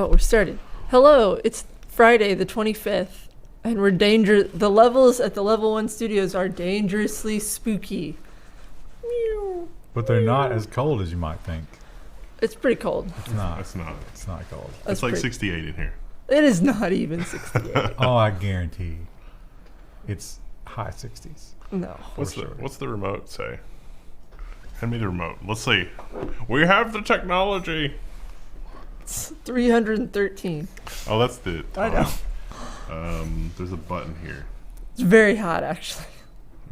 Oh, we're started. Hello, it's Friday the 25th, and the levels at the Level 1 studios are dangerously spooky. Meow. But they're not as cold as you might think. It's pretty cold. It's not. It's not. It's not cold. It's like 68 in here. It is not even 68. Oh, I guarantee. It's high 60s. No. What's the remote say? Hand me the remote. Let's see. We have the technology. It's 313. Oh, that's the I time. know. There's a button here. It's very hot, actually.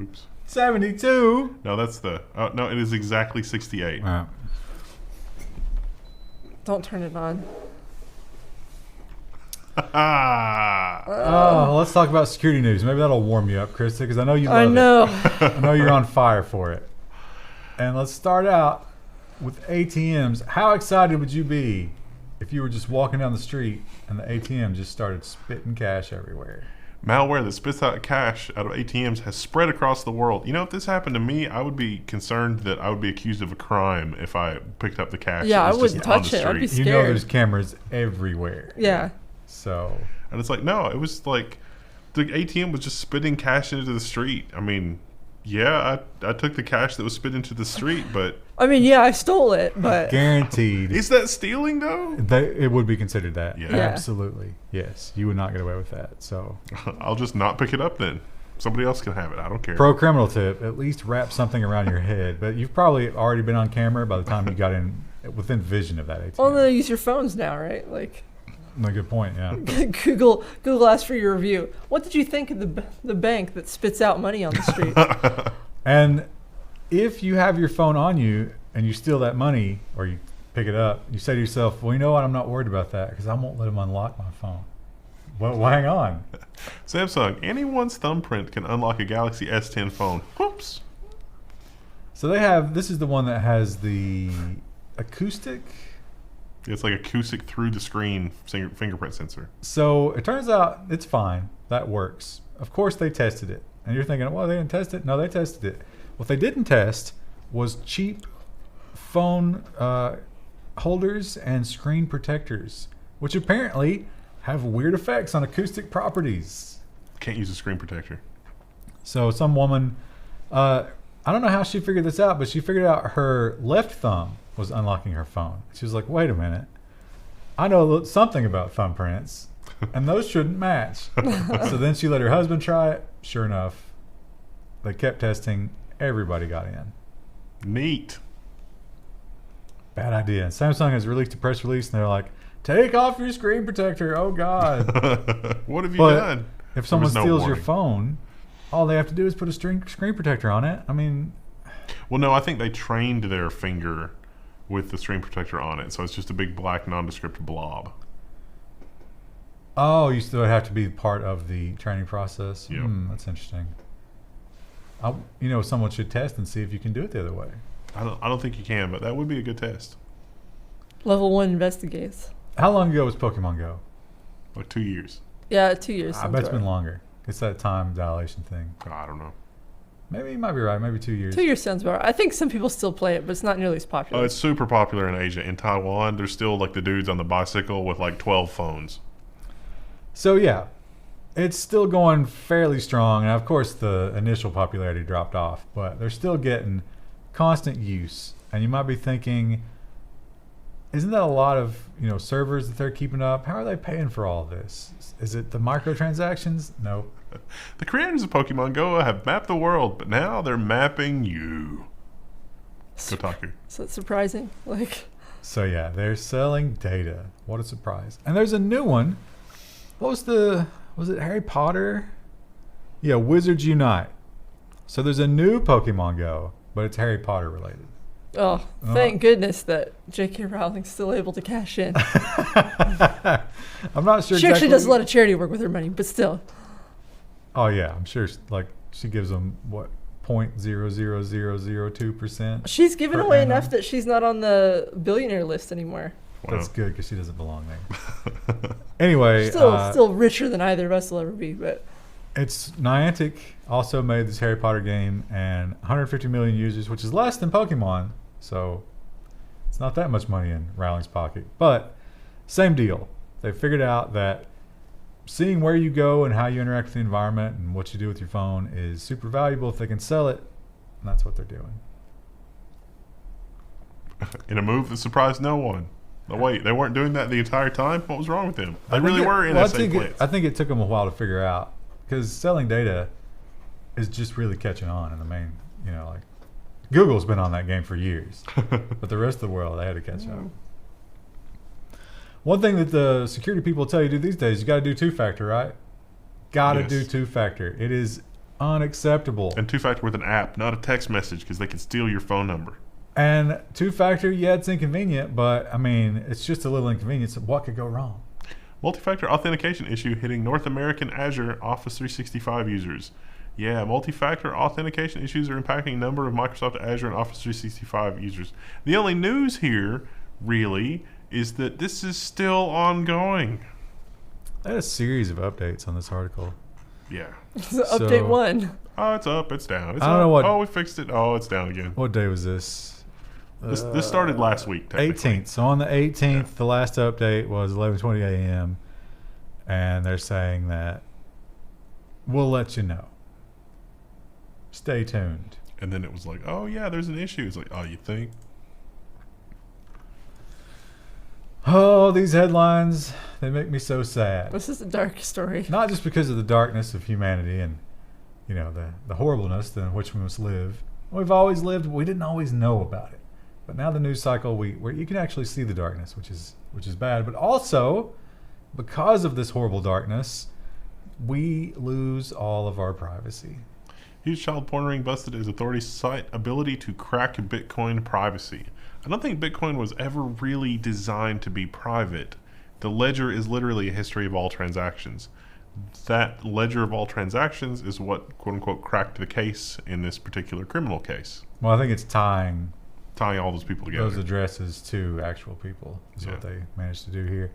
Oops. 72. No, that's the. Oh no, it is exactly 68. Wow. Don't turn it on. Oh, let's talk about security news. Maybe that'll warm you up, Krista, because I know you love I know. it. I know you're on fire for it. And let's start out with ATMs. How excited would you be if you were just walking down the street and the ATM just started spitting cash everywhere? Malware that spits out cash out of ATMs has spread across the world. You know, if this happened to me, I would be concerned that I would be accused of a crime if I picked up the cash. Yeah, that I was wouldn't just on touch the it. I'd be street. scared. You know there's cameras everywhere. Yeah. So. And it's like, no, it was like the ATM was just spitting cash into the street. I mean, yeah, I took the cash that was spit into the street, but... I mean, yeah, I stole it, but... Guaranteed. Is that stealing, though? It would be considered that. Yeah. Absolutely. Yes. You would not get away with that. So. I'll just not pick it up then. Somebody else can have it. I don't care. Pro criminal tip, at least wrap something around your head. But you've probably already been on camera by the time you got within vision of that ATM. Well, they use your phones now, right? Like... No, good point, yeah. Google asked for your review. What did you think of the bank that spits out money on the street? And if you have your phone on you and you steal that money or you pick it up, you say to yourself, well, you know what? I'm not worried about that because I won't let them unlock my phone. Well, hang on. Samsung, anyone's thumbprint can unlock a Galaxy S10 phone. Whoops. So this is the one that has the acoustic... It's like acoustic through the screen fingerprint sensor. So it turns out it's fine. That works. Of course they tested it. And you're thinking, well, they didn't test it? No, they tested it. What they didn't test was cheap phone holders and screen protectors, which apparently have weird effects on acoustic properties. Can't use a screen protector. So some woman, I don't know how she figured this out, but she figured out her left thumb was unlocking her phone. She was like, wait a minute. I know something about thumbprints, and those shouldn't match. So then she let her husband try it. Sure enough, they kept testing. Everybody got in. Neat. Bad idea. Samsung has released a press release, and they're like, take off your screen protector. Oh, God. What have you But done? If someone no steals your warning. phone, all they have to do is put a screen protector on it. I mean... Well, no, I think they trained their finger with the screen protector on it, so it's just a big black nondescript blob. Oh, you still have to be part of the training process? Yep. That's interesting. Someone should test and see if you can do it the other way. I don't think you can, but that would be a good test. Level 1 investigates. How long ago was Pokemon Go? Like 2 years. Yeah, 2 years. I bet it's been longer. It's that time dilation thing. I don't know. Maybe you might be right. Maybe 2 years. 2 years sounds about right. I think some people still play it, but it's not nearly as popular. Oh, it's super popular in Asia. In Taiwan, there's still like the dudes on the bicycle with like 12 phones. So yeah, it's still going fairly strong. And of course, the initial popularity dropped off, but they're still getting constant use. And you might be thinking, isn't that a lot of servers that they're keeping up? How are they paying for all this? Is it the microtransactions? No. The creators of Pokemon Go have mapped the world, but now they're mapping you. Kotaku. Is that surprising? So yeah, they're selling data. What a surprise. And there's a new one. Was it Harry Potter? Yeah, Wizards Unite. So there's a new Pokemon Go, but it's Harry Potter related. Oh, thank goodness that J.K. Rowling's still able to cash in. I'm not sure. She actually does a lot of charity work with her money, but still. Oh yeah, I'm sure. She gives them what 0.00002%. She's given away enough that she's not on the billionaire list anymore. Wow. That's good because she doesn't belong there. Anyway, still richer than either of us will ever be. But it's Niantic also made this Harry Potter game, and 150 million users, which is less than Pokemon. So it's not that much money in Rowling's pocket, but same deal. They figured out that seeing where you go and how you interact with the environment and what you do with your phone is super valuable if they can sell it, and that's what they're doing. In a move that surprised no one. No, wait, they weren't doing that the entire time? What was wrong with them? They really were NSA plants. I think it took them a while to figure out, because selling data is just really catching on in the main, like Google's been on that game for years, but the rest of the world, they had to catch up. One thing that the security people tell you to do these days, you got to do two-factor, right? Got to do two-factor. It is unacceptable. And two-factor with an app, not a text message, because they can steal your phone number. And two-factor, yeah, it's inconvenient, but I mean, it's just a little inconvenience. What could go wrong? Multi-factor authentication issue hitting North American Azure Office 365 users. Yeah, multi-factor authentication issues are impacting a number of Microsoft Azure and Office 365 users. The only news here, really, is that this is still ongoing. I had a series of updates on this article. Yeah. Update 1. Oh, it's up, it's down. It's I don't know what. Oh, we fixed it. Oh, it's down again. What day was this? This started last week, technically. 18th. So on the 18th, the last update was 11:20 a.m. And they're saying that we'll let you know. Stay tuned. And then it was like, oh, yeah, there's an issue. It's like, oh, you think? Oh, these headlines, they make me so sad. This is a dark story. Not just because of the darkness of humanity and, the horribleness in which we must live. We've always lived, but we didn't always know about it. But now the news cycle, where you can actually see the darkness, which is bad. But also, because of this horrible darkness, we lose all of our privacy. Huge child porn ring busted as authorities cite ability to crack Bitcoin privacy. I don't think Bitcoin was ever really designed to be private. The ledger is literally a history of all transactions. That ledger of all transactions is what, quote unquote, cracked the case in this particular criminal case. Well, I think it's tying all those people together. Those addresses to actual people is what they managed to do here.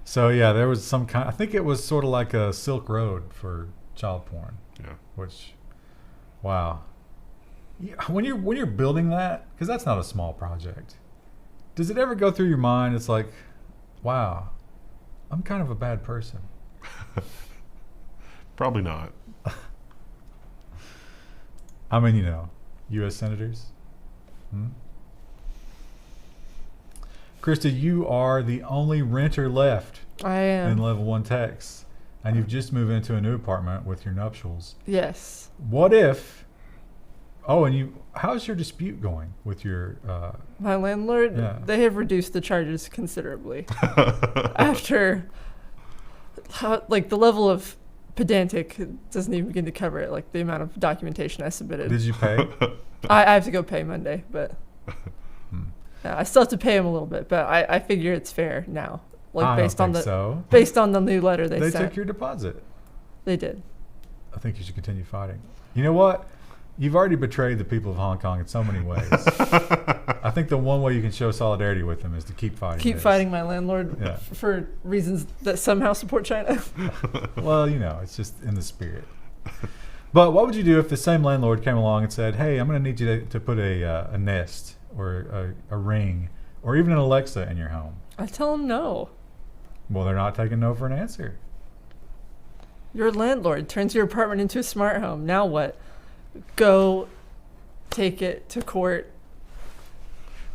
So, yeah, there was some kind, I think it was sort of like a Silk Road for child porn. Yeah. Which, wow. When you're building that, because that's not a small project, does it ever go through your mind? It's like, wow, I'm kind of a bad person. Probably not. I mean, U.S. senators. Krista, you are the only renter left. I am. In Level 1 Techs, and you've just moved into a new apartment with your nuptials. Yes. What if? Oh, and how's your dispute going with your? My landlord? Yeah. They have reduced the charges considerably. After, the level of pedantic doesn't even begin to cover it. Like the amount of documentation I submitted. Did you pay? I have to go pay Monday, but I still have to pay him a little bit. But I figure it's fair now. Based on the new letter they sent. They took your deposit. They did. I think you should continue fighting. You know what? You've already betrayed the people of Hong Kong in so many ways. I think the one way you can show solidarity with them is to keep fighting. Keep fighting my landlord for reasons that somehow support China. Well, it's just in the spirit. But what would you do if the same landlord came along and said, hey, I'm going to need you to put a Nest or a Ring or even an Alexa in your home? I tell them no. Well, they're not taking no for an answer. Your landlord turns your apartment into a smart home. Now what? Go take it to court.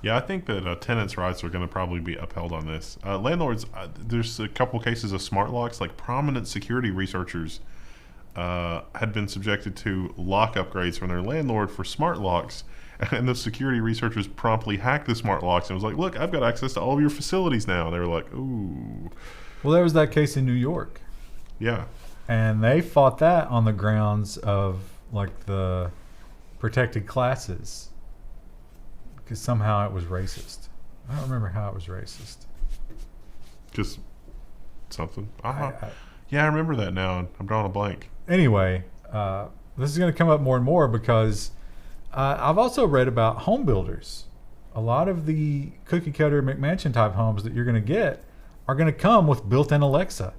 Yeah, I think that tenants' rights are going to probably be upheld on this. Landlords, there's a couple cases of smart locks, like prominent security researchers had been subjected to lock upgrades from their landlord for smart locks. And those security researchers promptly hacked the smart locks and was like, look, I've got access to all of your facilities now. They were like, ooh. Well, there was that case in New York. Yeah. And they fought that on the grounds of the protected classes, because somehow it was racist. I don't remember how it was racist. Just something. Yeah, I remember that now. I'm drawing a blank. Anyway, this is going to come up more and more because I've also read about home builders. A lot of the cookie cutter McMansion type homes that you're going to get are going to come with built-in Alexa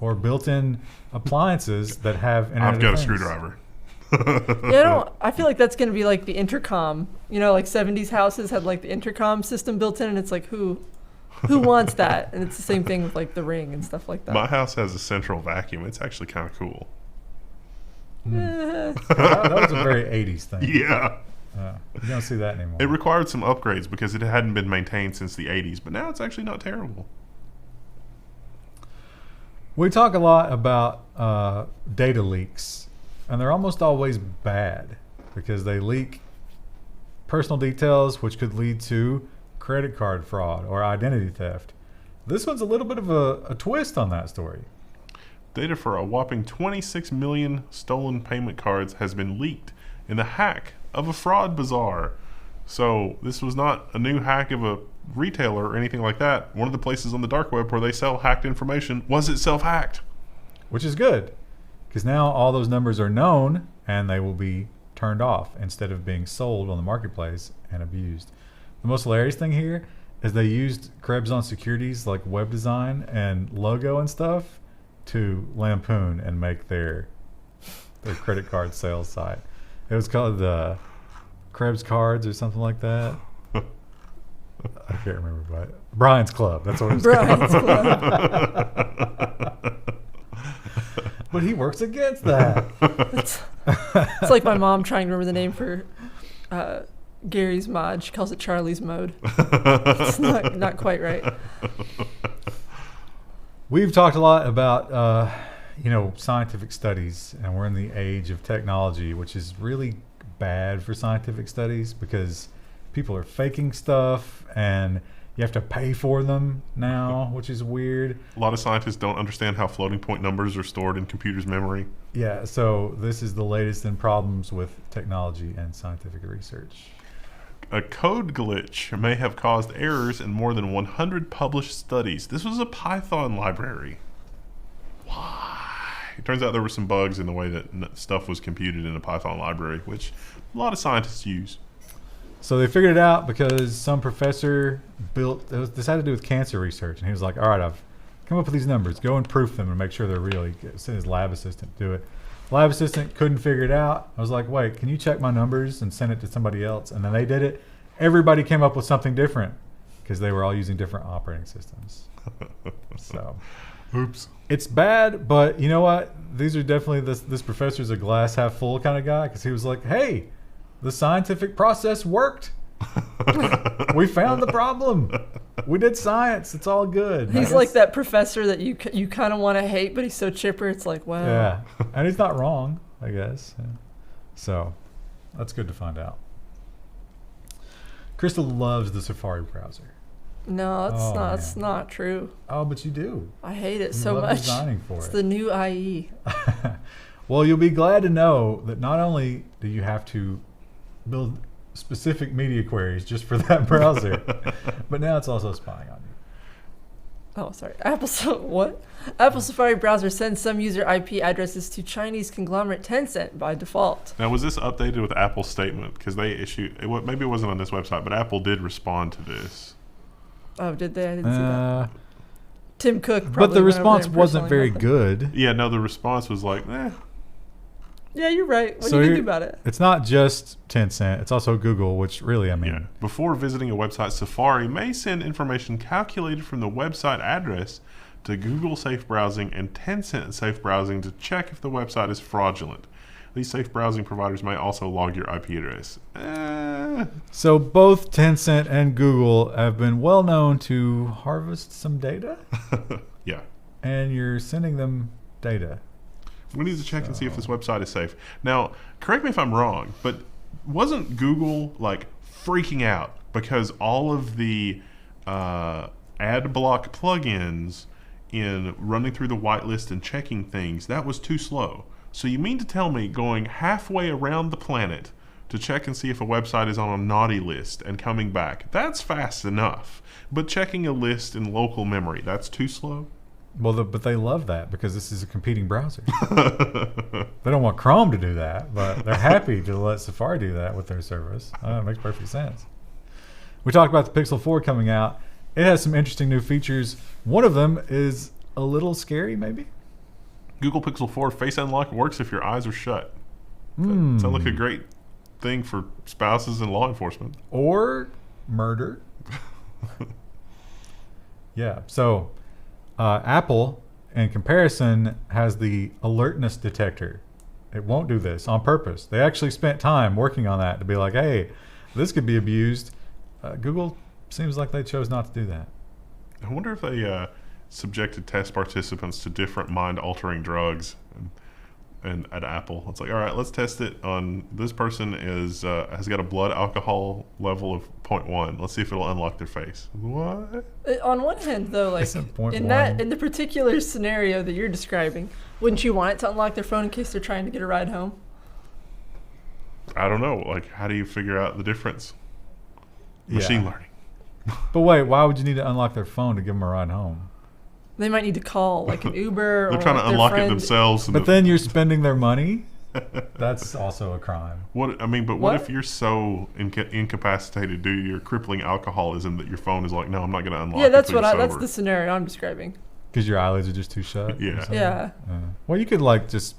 or built-in appliances that have Internet I've got of a Things. screwdriver. I feel like that's going to be like the intercom. 70s houses had the intercom system built in, and it's like, who Who wants that? And it's the same thing with like the Ring and stuff like that. My house has a central vacuum. It's actually kind of cool. That was a very 80s thing. Yeah. You don't see that anymore. It required some upgrades because it hadn't been maintained since the 80s, but now it's actually not terrible. We talk a lot about data leaks, and they're almost always bad because they leak personal details, which could lead to credit card fraud or identity theft. This one's a little bit of a twist on that story. Data for a whopping 26 million stolen payment cards has been leaked in the hack of a fraud bazaar. So this was not a new hack of a retailer or anything like that. One of the places on the dark web where they sell hacked information was itself hacked. Which is good, because now all those numbers are known and they will be turned off instead of being sold on the marketplace and abused. The most hilarious thing here is they used Krebs on Securities like web design and logo and stuff to lampoon and make their credit card sales site. It was called the Krebs Cards or something like that. I can't remember, but Brian's Club. That's what it was Brian's called. Club. But he works against that. It's like my mom trying to remember the name for Gary's mod. She calls it Charlie's Mode. It's not quite right. We've talked a lot about scientific studies, and we're in the age of technology, which is really bad for scientific studies because people are faking stuff and you have to pay for them now, which is weird. A lot of scientists don't understand how floating point numbers are stored in computers' memory. Yeah, so this is the latest in problems with technology and scientific research. A code glitch may have caused errors in more than 100 published studies. This was a Python library. Why? It turns out there were some bugs in the way that stuff was computed in a Python library, which a lot of scientists use. So they figured it out because some professor this had to do with cancer research, and he was like, all right, I've come up with these numbers. Go and proof them and make sure they're real. He sent his lab assistant to do it. Lab assistant couldn't figure it out. I was like, wait, can you check my numbers and send it to somebody else? And then they did it. Everybody came up with something different because they were all using different operating systems. So, oops. It's bad, but you know what? These are definitely, this professor's a glass half full kind of guy, because he was like, hey, the scientific process worked. We found the problem. We did science. It's all good. He's like that professor that you kind of want to hate, but he's so chipper. It's like, wow. Yeah, and he's not wrong, I guess. Yeah. So that's good to find out. Crystal loves the Safari browser. No, it's not true. Oh, but you do. I hate it You so love much. designing for It's it. the new IE. Well, you'll be glad to know that not only do you have to build specific media queries just for that browser, but now it's also spying on you. Oh, sorry. Apple Safari browser sends some user IP addresses to Chinese conglomerate Tencent by default. Now, was this updated with Apple's statement? Because they issued, maybe it wasn't on this website, but Apple did respond to this. Oh, did they? I didn't see that. Tim Cook probably But the went over response there and wasn't personally very helped good. Yeah, no, the response was like, Yeah, you're right. What So do you here- do about it? It's not just Tencent. It's also Google, which really, I mean, yeah. Before visiting a website, Safari may send information calculated from the website address to Google Safe Browsing and Tencent Safe Browsing to check if the website is fraudulent. These safe browsing providers may also log your IP address. So both Tencent and Google have been well known to harvest some data, Yeah. and you're sending them data. We need to check and see if this website is safe. Now, correct me if I'm wrong, but wasn't Google like freaking out because all of the ad block plugins in running through the whitelist and checking things, that was too slow? So you mean to tell me going halfway around the planet to check and see if a website is on a naughty list and coming back, that's fast enough. But checking a list in local memory, that's too slow? Well, but they love that because this is a competing browser. They don't want Chrome to do that, but they're happy to let Safari do that with their service. It makes perfect sense. We talked about the Pixel 4 coming out. It has some interesting new features. One of them is a little scary, maybe. Google Pixel 4 Face Unlock works if your eyes are shut. Sounds like a great thing for spouses and law enforcement. Or murder. Yeah. So Apple, in comparison, has the alertness detector. It won't do this on purpose. They actually spent time working on that to be like, hey, this could be abused. Google seems like they chose not to do that. I wonder if they subjected test participants to different mind-altering drugs. And at Apple, it's like, all right, let's test it on this person has got a blood alcohol level of 0.1. Let's see if it'll unlock their face. What? On one hand, though, like Isn't 0.1. in the particular scenario that you're describing, wouldn't you want it to unlock their phone in case they're trying to get a ride home? I don't know. Like, how do you figure out the difference? Machine learning. But wait, why would you need to unlock their phone to give them a ride home? They might need to call like an Uber. They're or trying to their unlock friend. it themselves. But then you're spending their money. That's also a crime. What What? if you're so incapacitated due to your crippling alcoholism that your phone is like, no, I'm not going to unlock it. Yeah, that's till what you're that's sober." the scenario I'm describing. Because your eyelids are just too shut? or Yeah. something? Yeah. Well, you could like just,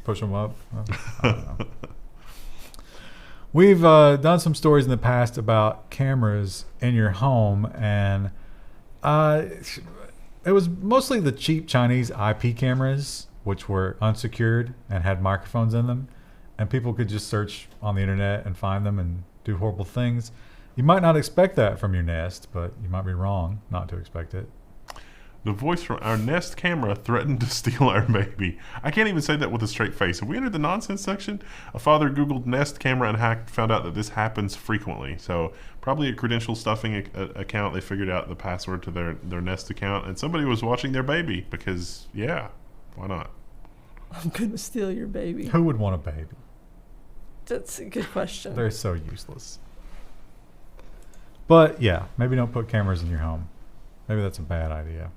push them up. I don't know. We've done some stories in the past about cameras in your home, and it was mostly the cheap Chinese IP cameras, which were unsecured and had microphones in them, and people could just search on the internet and find them and do horrible things. You might not expect that from your Nest, but you might be wrong not to expect it. The voice from our Nest camera threatened to steal our baby. I can't even say that with a straight face. Have we entered the nonsense section? A father Googled Nest camera and found out that this happens frequently. So probably a credential stuffing account. They figured out the password to their Nest account, and somebody was watching their baby because, yeah, why not? I'm gonna steal your baby. Who would want a baby? That's a good question. They're so useless. But yeah, maybe don't put cameras in your home. Maybe that's a bad idea.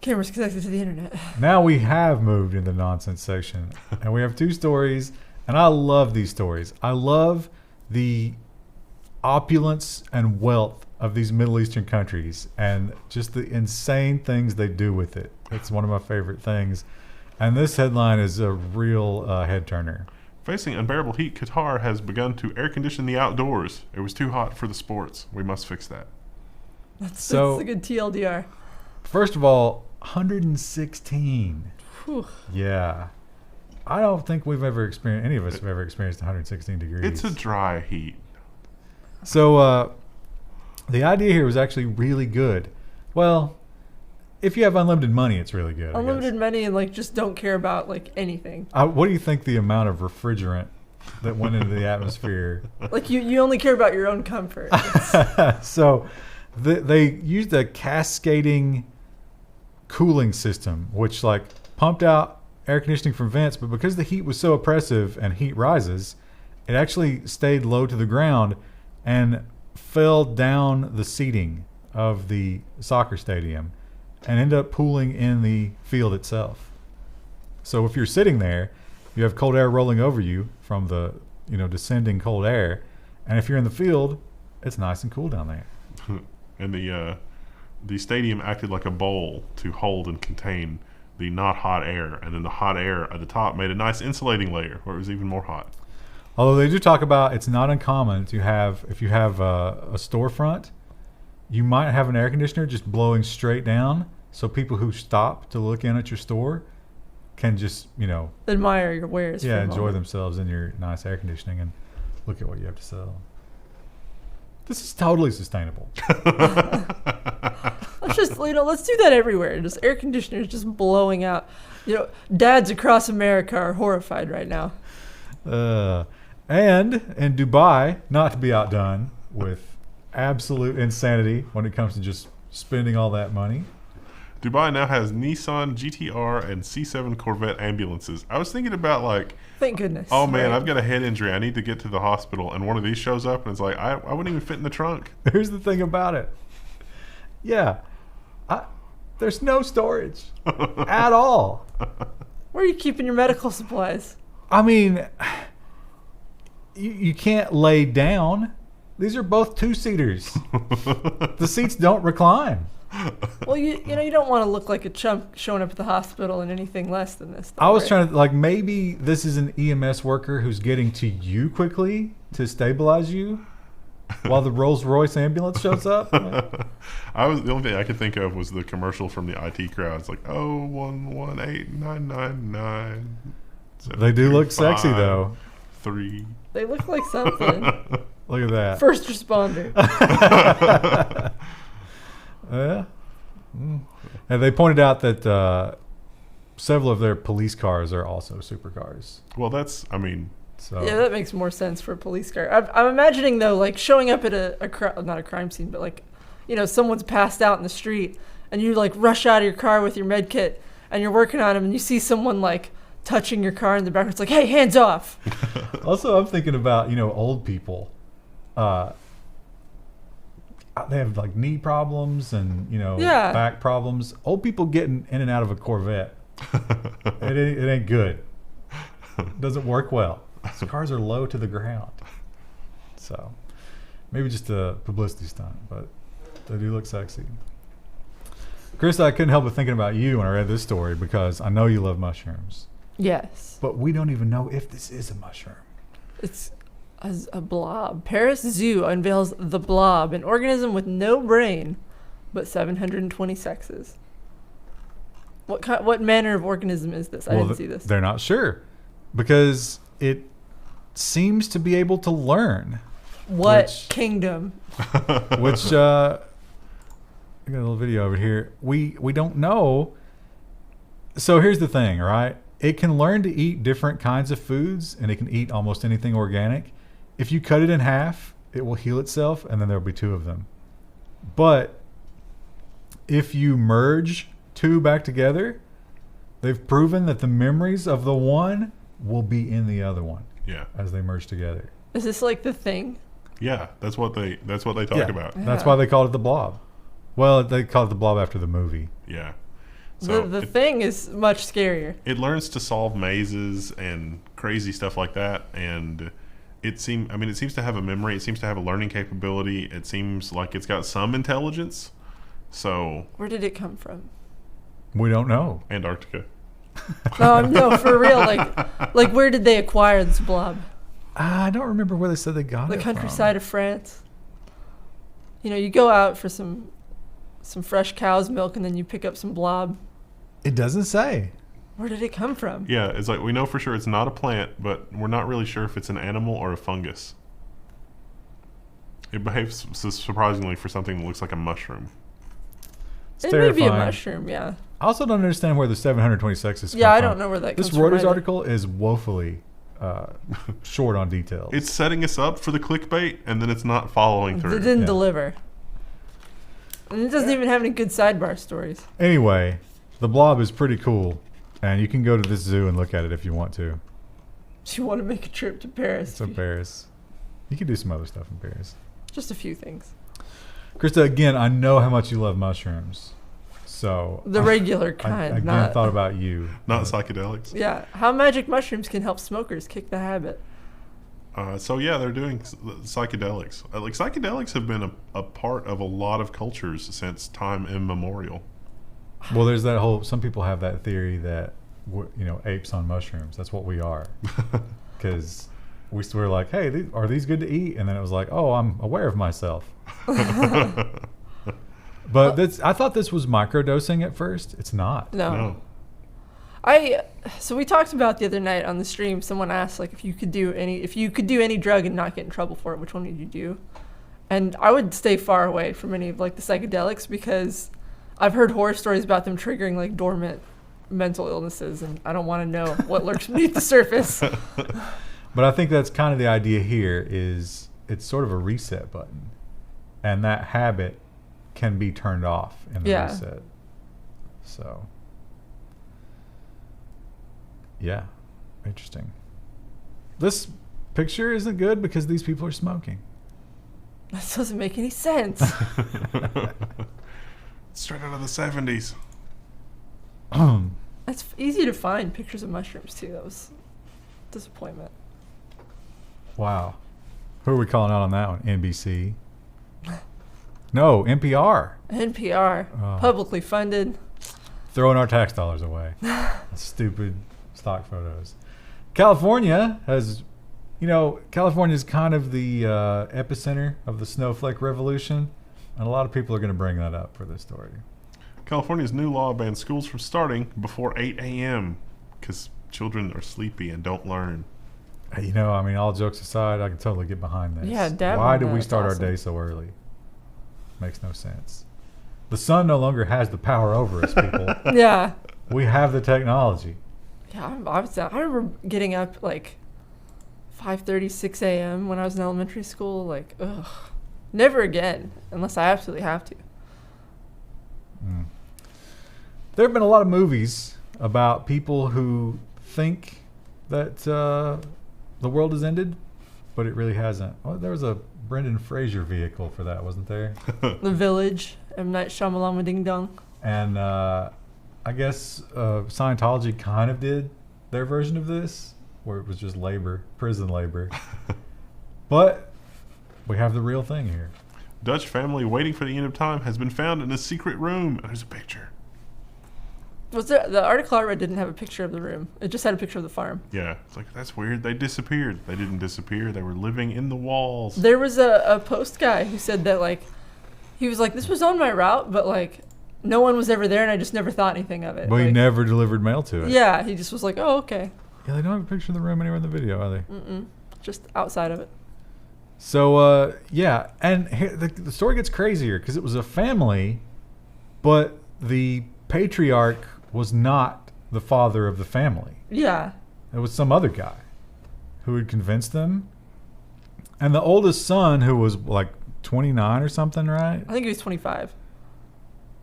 Cameras connected to the internet. Now we have moved into the nonsense section, and we have two stories, and I love these stories. I love the opulence and wealth of these Middle Eastern countries and just the insane things they do with it. It's one of my favorite things. And this headline is a real head turner. Facing unbearable heat, Qatar has begun to air condition the outdoors. It was too hot for the sports. We must fix that. That's So- a good TLDR. First of all, 116. Whew. Yeah. I don't think any of us have ever experienced 116 degrees. It's a dry heat. So the idea here was actually really good. Well, if you have unlimited money, it's really good. Unlimited money and like just don't care about like anything. What do you think the amount of refrigerant that went into the atmosphere? Like you only care about your own comfort. So they used a cascading cooling system, which like pumped out air conditioning from vents, but because the heat was so oppressive and heat rises, it actually stayed low to the ground and fell down the seating of the soccer stadium and ended up pooling in the field itself. So if you're sitting there, you have cold air rolling over you from the descending cold air, and if you're in the field, it's nice and cool down there. And the stadium acted like a bowl to hold and contain the not hot air, and then the hot air at the top made a nice insulating layer where it was even more hot. Although they do talk about it's not uncommon to have, if you have a storefront, you might have an air conditioner just blowing straight down, so people who stop to look in at your store can just Admire your wares. for a enjoy moment. themselves in your nice air conditioning and look at what you have to sell. This is totally sustainable. Let's just let's do that everywhere. Just air conditioners just blowing out. Dads across America are horrified right now. And in Dubai, not to be outdone with absolute insanity when it comes to just spending all that money. Dubai now has Nissan GTR and C7 Corvette ambulances. I was thinking about Thank goodness. oh man, right? I've got a head injury. I need to get to the hospital, and one of these shows up, and it's like I wouldn't even fit in the trunk. Here's the thing about it. Yeah, there's no storage at all. Where are you keeping your medical supplies? I mean, you can't lay down. These are both two-seaters. The seats don't recline. Well, you don't want to look like a chump showing up at the hospital in anything less than this. I was trying to, maybe this is an EMS worker who's getting to you quickly to stabilize you, while the Rolls Royce ambulance shows up. The only thing I could think of was the commercial from the IT crowd. It's like 0118999. They do look sexy though. 3. They look like something. Look at that. First responder. Yeah. And they pointed out that several of their police cars are also supercars. Well, I mean, So Yeah, that makes more sense for a police car. I'm imagining though, like showing up at not a crime scene, but like, someone's passed out in the street, and you like rush out of your car with your med kit, and you're working on him, and you see someone like touching your car in the back. It's like, hey, hands off. Also, I'm thinking about old people. They have like knee problems and Yeah. back problems. Old people getting in and out of a Corvette, it ain't good. It doesn't work well. These cars are low to the ground. So maybe just a publicity stunt, but they do look sexy. Chris, I couldn't help but thinking about you when I read this story because I know you love mushrooms, Yes. but we don't even know if this is a mushroom. It's a blob. Paris Zoo unveils the blob, an organism with no brain, but 720 sexes. What manner of organism is this? I didn't see this. They're not sure because it seems to be able to learn. What kingdom? Which I got a little video over here. We don't know. So here's the thing, right? It can learn to eat different kinds of foods, and it can eat almost anything organic. If you cut it in half, it will heal itself, and then there'll be two of them. But if you merge two back together, they've proven that the memories of the one will be in the other one. Yeah. As they merge together. Is this like the thing? Yeah, that's what they talk about. That's why they called it the blob. Well, they called it the blob after the movie. Yeah. So The thing is much scarier. it learns to solve mazes and crazy stuff like that, and it seems to have a memory. It seems to have a learning capability. It seems like it's got some intelligence. So Where did it come from? We don't know. Antarctica. No, for real. Like where did they acquire this blob? I don't remember where they said they got The it countryside of France. You go out for some fresh cow's milk, and then you pick up some blob. from. It doesn't say. Where did it come from? Yeah, it's like we know for sure it's not a plant, but we're not really sure if it's an animal or a fungus. It behaves surprisingly for something that looks like a mushroom. It's It may be a terrifying. mushroom, yeah. I also don't understand where the 720 sexes come Yeah, I from. don't know where that comes This from. Reuters either. article is woefully short on details. It's setting us up for the clickbait, and then it's not following It through. didn't Yeah. deliver. And it doesn't even have any good sidebar stories. Anyway, the blob is pretty cool, and you can go to this zoo and look at it if you want to. Do you want to make a trip to Paris? It's in Paris. You can do some other stuff in Paris. Just a few things. Krista, again, I know how much you love mushrooms. So The regular I kind, again not... thought about you. Not psychedelics. Yeah, how magic mushrooms can help smokers kick the habit. So yeah, they're doing psychedelics. Like psychedelics have been a part of a lot of cultures since time immemorial. Well, there's that whole. Some people have that theory that apes on mushrooms. That's what we are, because we were like, hey, are these good to eat? And then it was like, oh, I'm aware of myself. But I thought this was microdosing at first. It's not. No. So we talked about the other night on the stream, someone asked like if you could do any drug and not get in trouble for it, which one would you do? And I would stay far away from any of like the psychedelics because I've heard horror stories about them triggering like dormant mental illnesses, and I don't want to know what lurks beneath the surface. But I think that's kind of the idea here is it's sort of a reset button. And that habit can be turned off in the reset. So yeah, interesting. This picture isn't good because these people are smoking. That doesn't make any sense. Straight out of the 70s. It's easy to find pictures of mushrooms too. That was a disappointment. Wow. Who are we calling out on that one? NBC? No, NPR. NPR, Oh. publicly funded. Throwing our tax dollars away. Stupid stock photos. California has You know, California is kind of the epicenter of the snowflake revolution, and a lot of people are going to bring that up for this story. California's new law bans schools from starting before 8 a.m. because children are sleepy and don't learn. You know, I mean, all jokes aside, I can totally get behind this. Yeah, dab Why on do that. we It's start awesome. our day so early? Makes no sense. The sun no longer has the power over us, people. Yeah. We have the technology. Yeah, I remember getting up like 5:30, 6 a.m. when I was in elementary school. Like, ugh. Never again, unless I absolutely have to. Mm. There have been a lot of movies about people who think that the world has ended, but it really hasn't. Well, there was a Brendan Fraser vehicle for that, wasn't there? The Village, M. Night Shyamalan Ding Dong. And I guess Scientology kind of did their version of this, where it was just labor, prison labor. But we have the real thing here. Dutch family waiting for the end of time has been found in a secret room. There's a picture. Was there, the article I read didn't have a picture of the room. It just had a picture of the farm. Yeah, it's like, that's weird. They disappeared. They didn't disappear. They were living in the walls. There was a post guy who said that, like, he was like, this was on my route, but, like, no one was ever there, and I just never thought anything of it. But he Like, never delivered mail to it. Yeah, he just was like, oh, okay. Yeah, they don't have a picture of the room anywhere in the video, are they? Mm-mm. Just outside of it. So, yeah, and here, the story gets crazier because it was a family, but the patriarch was not the father of the family. Yeah. It was some other guy who had convinced them. And the oldest son, who was like 29 or something, right? I think he was 25.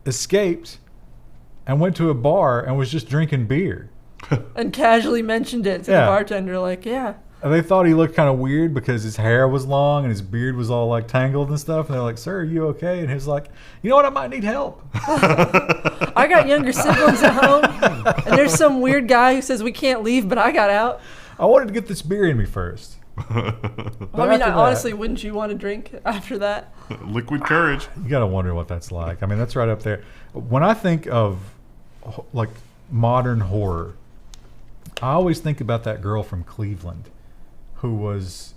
Escaped and went to a bar and was just drinking beer. And casually mentioned it to Yeah. the bartender, like, yeah. And they thought he looked kind of weird because his hair was long and his beard was all like tangled and stuff. And they're like, sir, are you okay? And he was like, you know what? I might need help. I got younger siblings at home, and there's some weird guy who says we can't leave, but I got out. I wanted to get this beer in me first. Well, But I mean, after that- honestly, wouldn't you want to drink after that? Liquid courage. You got to wonder what that's like. I mean, that's right up there. When I think of like modern horror, I always think about that girl from Cleveland who was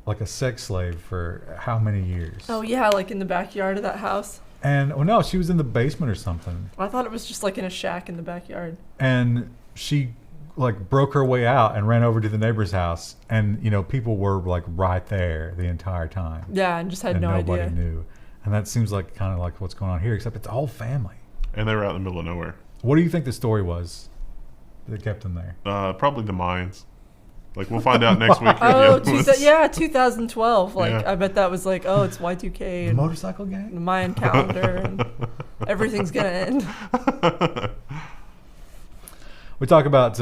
like a sex slave for how many years? Oh, yeah, like in the backyard of that house. And no, she was in the basement or something. I thought it was just like in a shack in the backyard. And she like broke her way out and ran over to the neighbor's house. And, you know, people were like right there the entire time. Yeah, and just had And no nobody idea. knew. And that seems like kind of like what's going on here, except it's all family. And they were out in the middle of nowhere. What do you think the story was that kept them there? Probably the mines. Like, we'll find out next week. Oh, Yeah. 2012. Like, Yeah. I bet that was like, oh, it's Y2K The and motorcycle the gang? Mayan calendar and everything's going to end. We talk about,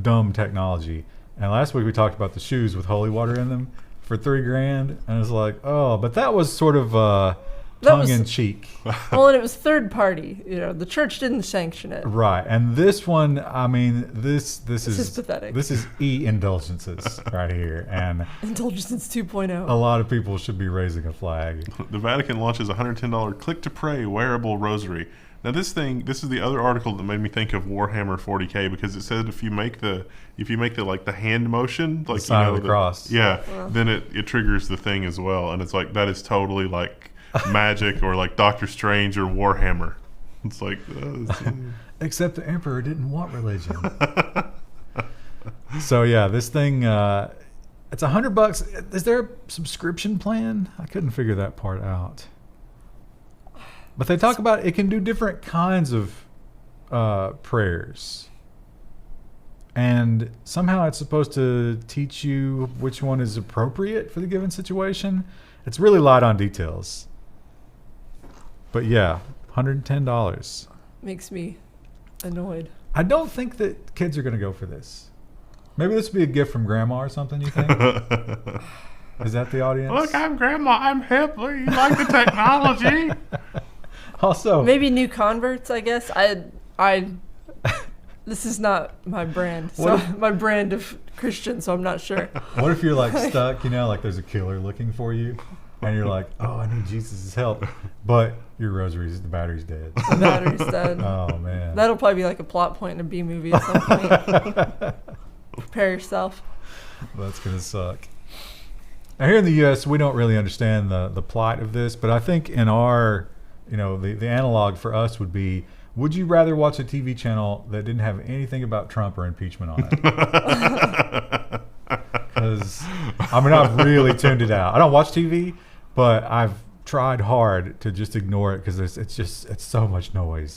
dumb technology. And last week we talked about the shoes with holy water in them for $3,000. And it's like, oh, but that was sort of That was- tongue in cheek. Well, and it was third party. You know, the church didn't sanction it. Right. And this one, I mean, this is pathetic. This is indulgences right here. And Indulgence 2.0. a lot of people should be raising a flag. The Vatican launches a $110 click-to-pray wearable rosary. Now this is the other article that made me think of Warhammer 40K, because it said if you make the like the hand motion, like sign of the cross. yeah, then it triggers the thing as well, and it's like that is totally like magic or like Doctor Strange or Warhammer. It's like Except the emperor didn't want religion. So yeah, this thing, it's $100. Is there a subscription plan? I couldn't figure that part out. But they talk about it can do different kinds of prayers. And somehow it's supposed to teach you which one is appropriate for the given situation. It's really light on details. But yeah, $110. Makes me annoyed. I don't think that kids are going to go for this. Maybe this would be a gift from grandma or something, you think? Is that the audience? look, I'm grandma, I'm hip. Look, you like the technology? Also, Maybe new converts, I guess. This is not my brand. So What if- my brand of Christian, so I'm not sure. what if you're like stuck, like there's a killer looking for you, and you're like, oh, I need Jesus' help, but your rosary's, the battery's dead. The battery's dead. Oh, man. That'll probably be like a plot point in a B movie at some point. Prepare yourself. That's going to suck. Now, here in the U.S., we don't really understand the plight of this, but I think in our, the analog for us would be, would you rather watch a TV channel that didn't have anything about Trump or impeachment on it? Because, I've really tuned it out. I don't watch TV, but I've tried hard to just ignore it because it's so much noise.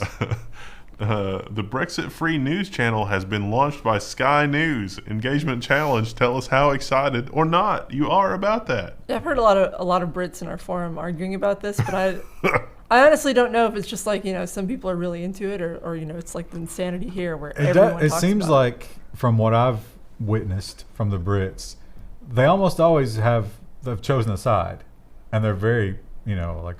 The Brexit-free news channel has been launched by Sky News. Engagement challenge. Tell us how excited or not you are about that. Yeah, I've heard a lot of Brits in our forum arguing about this, but I honestly don't know if it's just like, some people are really into it or it's like the insanity here where everyone It talks seems about like, from what I've witnessed from the Brits, they almost always they've chosen a side, and they're very,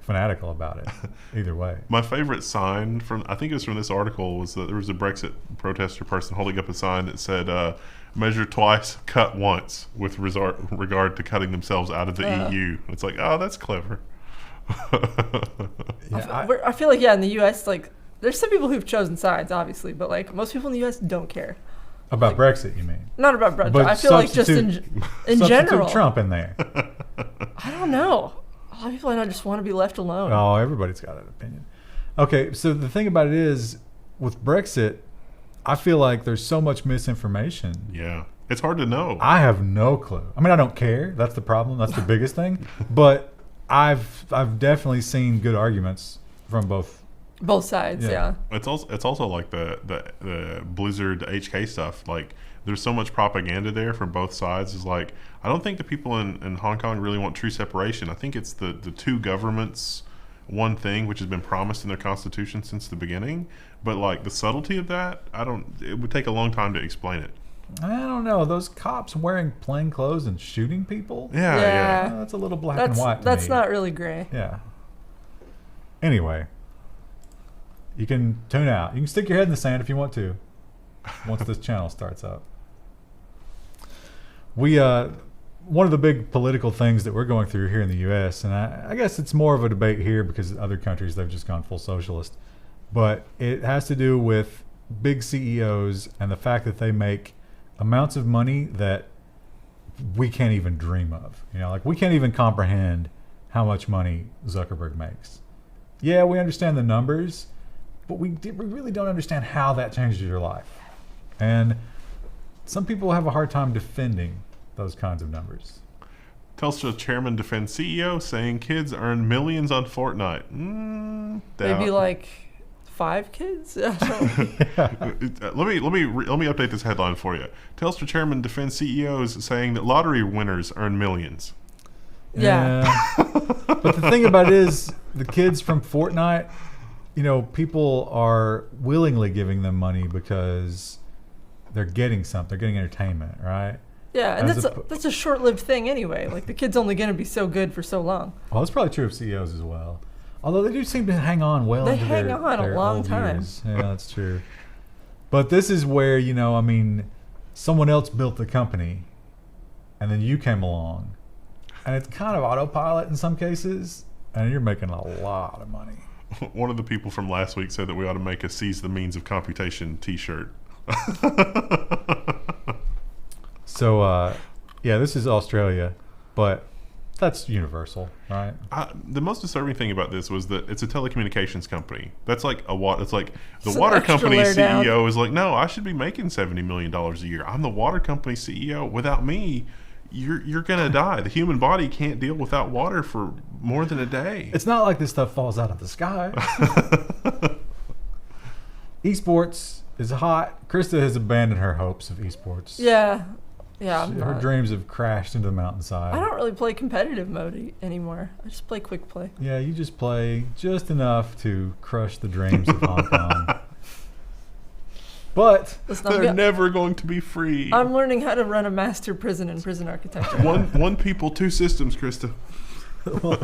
fanatical about it either way. My favorite sign I think it was from this article, was that there was a Brexit protester person holding up a sign that said, measure twice, cut once, with regard to cutting themselves out of the EU. It's like, oh, that's clever. I feel like, in the U.S., like, there's some people who've chosen sides, obviously, but, like, most people in the U.S. don't care. About Brexit, you mean? Not about Brexit. But I feel like just in general. Trump in there. I don't know. A lot of people I know just want to be left alone. Oh, everybody's got an opinion. Okay, so the thing about it is, with Brexit, I feel like there's so much misinformation. Yeah. It's hard to know. I have no clue. I don't care. That's the problem. That's the biggest thing. But I've definitely seen good arguments from both sides. Yeah. It's also like the Blizzard HK stuff. Like, there's so much propaganda there from both sides. Is like, I don't think the people in Hong Kong really want true separation. I think it's the two governments, one thing, which has been promised in their constitution since the beginning. But like the subtlety of that, it would take a long time to explain it. I don't know. Those cops wearing plain clothes and shooting people? Yeah. That's a little black and white to That's me. not really gray. Yeah. Anyway, you can tune out. You can stick your head in the sand if you want to once this channel starts up. One of the big political things that we're going through here in the U.S., and I guess it's more of a debate here because in other countries they've just gone full socialist, but it has to do with big CEOs and the fact that they make amounts of money that we can't even dream of. Like, we can't even comprehend how much money Zuckerberg makes. Yeah, we understand the numbers, but we really don't understand how that changes your life. And some people have a hard time defending those kinds of numbers. Telstra chairman defends CEO, saying kids earn millions on Fortnite. Maybe like 5 kids. Let me update this headline for you. Telstra chairman defends CEOs, saying that lottery winners earn millions. Yeah. But the thing about it is, the kids from Fortnite, people are willingly giving them money because they're getting something. They're getting entertainment, right? Yeah, and that's a short-lived thing anyway. Like, the kid's only going to be so good for so long. Well, that's probably true of CEOs as well. Although they do seem to hang on well into their a long time. Years. Yeah, that's true. But this is where, someone else built the company, and then you came along, and it's kind of autopilot in some cases, and you're making a lot of money. One of the people from last week said that we ought to make a Seize the Means of Computation t-shirt. So, this is Australia, but that's universal, right? The most disturbing thing about this was that it's a telecommunications company. That's like it's like the It's water an extra company layer CEO down. is like, no, I should be making $70 million a year. I'm the water company CEO. Without me, you're gonna die. The human body can't deal without water for more than a day. It's not like this stuff falls out of the sky. Esports is hot. Krista has abandoned her hopes of esports. Yeah. Yeah. Her dreams have crashed into the mountainside. I don't really play competitive mode anymore. I just play quick play. Yeah, you just play just enough to crush the dreams of Hong Kong. But they're never going to be free. I'm learning how to run a master prison in prison architecture. One people, 2 systems, Krista. Well,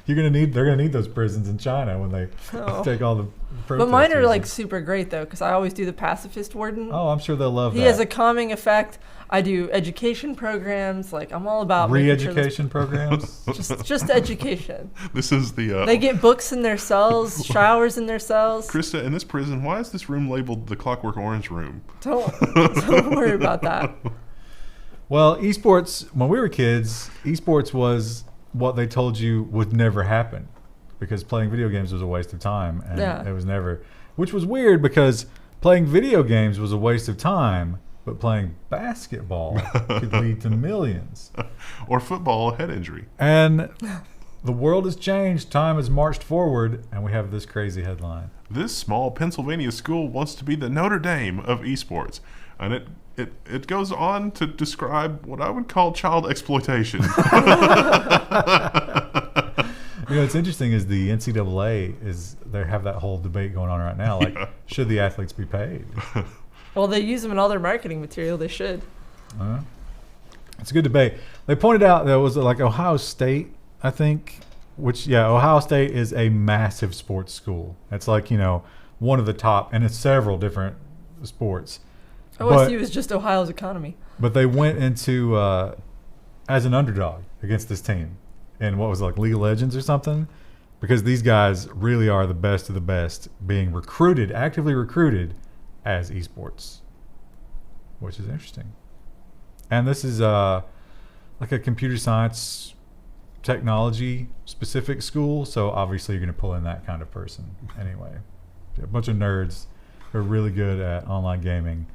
they're gonna need those prisons in China when they take all the protesters. But mine are like super great though, because I always do the pacifist warden. Oh, I'm sure they'll love that. He has a calming effect. I do education programs. Like, I'm all about re-education programs. Just education. This is the. They get books in their cells, showers in their cells. Krista, in this prison, why is this room labeled the Clockwork Orange room? Don't worry about that. Well, esports, when we were kids, esports was what they told you would never happen because playing video games was a waste of time. And it was never, which was weird because playing video games was a waste of time, but playing basketball could lead to millions. Or football, head injury. And the world has changed. Time has marched forward, and we have this crazy headline. This small Pennsylvania school wants to be the Notre Dame of esports. And it goes on to describe what I would call child exploitation. What's interesting is the NCAA they have that whole debate going on right now. Like, should the athletes be paid? Well, they use them in all their marketing material. They should. It's a good debate. They pointed out there was like Ohio State, I think, Ohio State is a massive sports school. It's like, one of the top, and it's several different sports. OSU is just Ohio's economy. But they went into as an underdog against this team in what was like League of Legends or something, because these guys really are the best of the best being actively recruited as esports, which is interesting. And this is like a computer science technology specific school, so obviously you're going to pull in that kind of person anyway. A bunch of nerds who are really good at online gaming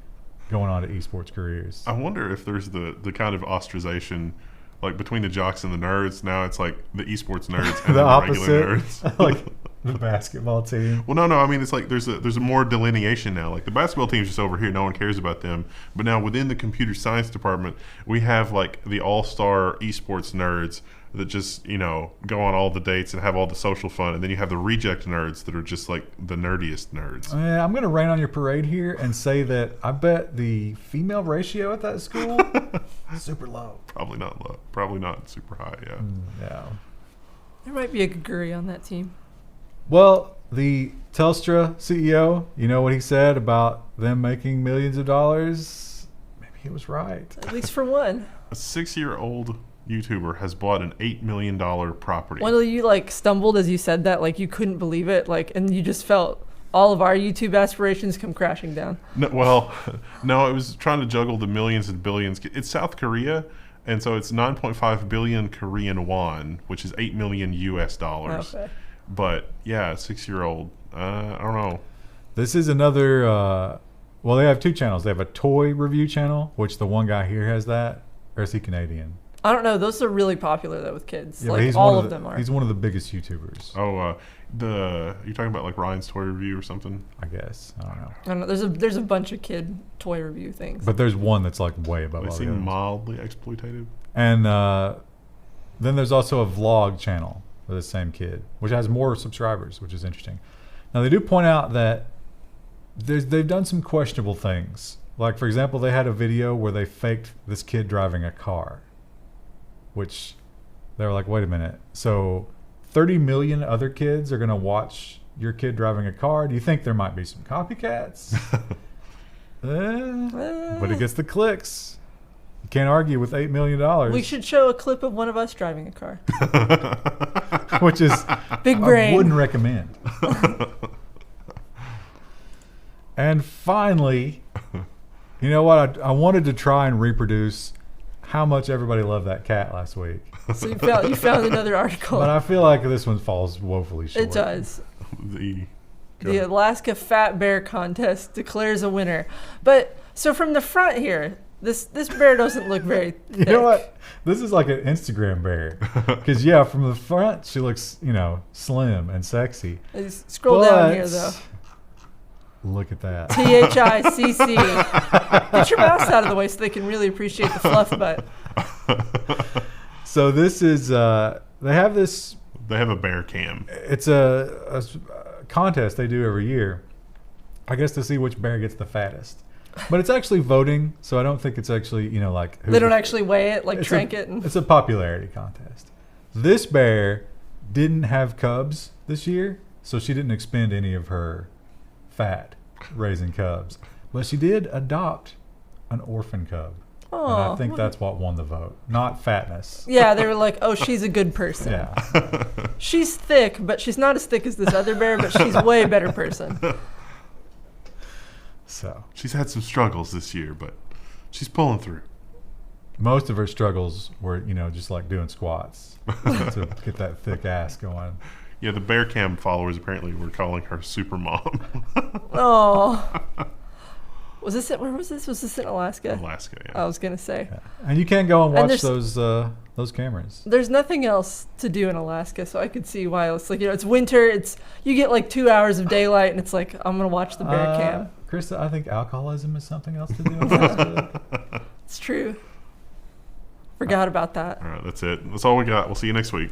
going on to esports careers. I wonder if there's the kind of ostracization like between the jocks and the nerds. Now it's like the esports nerds and the the regular opposite, nerds. like the basketball team. Well, no. I mean, it's like there's a more delineation now. Like the basketball team's just over here, no one cares about them. But now within the computer science department, we have like the all-star esports nerds that just go on all the dates and have all the social fun, and then you have the reject nerds that are just like the nerdiest nerds. I'm going to rain on your parade here and say that I bet the female ratio at that school is super low. Probably not low. Probably not super high. Yeah. Yeah. There might be a Gaguri on that team. Well, the Telstra CEO, you know what he said about them making millions of dollars? Maybe he was right. At least for one. A 6-year-old YouTuber has bought an $8 million property. Wendell, you stumbled as you said that, you couldn't believe it, and you just felt all of our YouTube aspirations come crashing down. No, it was trying to juggle the millions and billions. It's South Korea, and so it's 9.5 billion Korean won, which is $8 million US dollars. Okay. But yeah, 6-year-old. I don't know. This is another. They have two channels. They have a toy review channel, which the one guy here has that, or is he Canadian? I don't know. Those are really popular though with kids. Yeah, all of them are. He's one of the biggest YouTubers. Oh, you're talking about like Ryan's Toy Review or something? I guess. I don't know. I don't know. There's a bunch of kid toy review things. But there's one that's like way above They all the seem others. mildly exploitative. And then there's also a vlog channel for the same kid, which has more subscribers, which is interesting. Now they do point out that they've done some questionable things. Like, for example, they had a video where they faked this kid driving a car, which they were like, wait a minute. So 30 million other kids are going to watch your kid driving a car? Do you think there might be some copycats? But it gets the clicks. You can't argue with $8 million. We should show a clip of one of us driving a car. Which is big brain. I wouldn't recommend. And finally, you know what? I wanted to try and reproduce how much everybody loved that cat last week. So you found another article. But I feel like this one falls woefully short. It does. The Alaska Fat Bear Contest declares a winner. But so from the front here, this bear doesn't look very thick. You know what? This is like an Instagram bear. Because, from the front, she looks, slim and sexy. Scroll down here, though. Look at that. THICC. Get your mouse out of the way so they can really appreciate the fluff butt. So this is, they have this. They have a bear cam. It's a contest they do every year, I guess, to see which bear gets the fattest. But it's actually voting, so I don't think it's actually, like... They don't actually weigh it, trank it? It's a popularity contest. This bear didn't have cubs this year, so she didn't expend any of her fat raising cubs. But she did adopt an orphan cub. Oh, and I think that's what won the vote, not fatness. Yeah, they were like, oh, she's a good person. Yeah. She's thick, but she's not as thick as this other bear, but she's a way better person. So she's had some struggles this year, but she's pulling through. most of her struggles were, just like doing squats to get that thick ass going. Yeah, the bear cam followers apparently were calling her super mom. Oh. Was this it? Where was this? Was this in Alaska? Alaska, yeah. I was gonna say. Yeah. And you can go and And watch there's- those cameras. There's nothing else to do in Alaska, so I could see why it's like, it's winter. You get like 2 hours of daylight, and it's like, I'm gonna watch the bear cam. Krista, I think alcoholism is something else to do. In Alaska. It's true. Forgot about that. All right, that's it. That's all we got. We'll see you next week.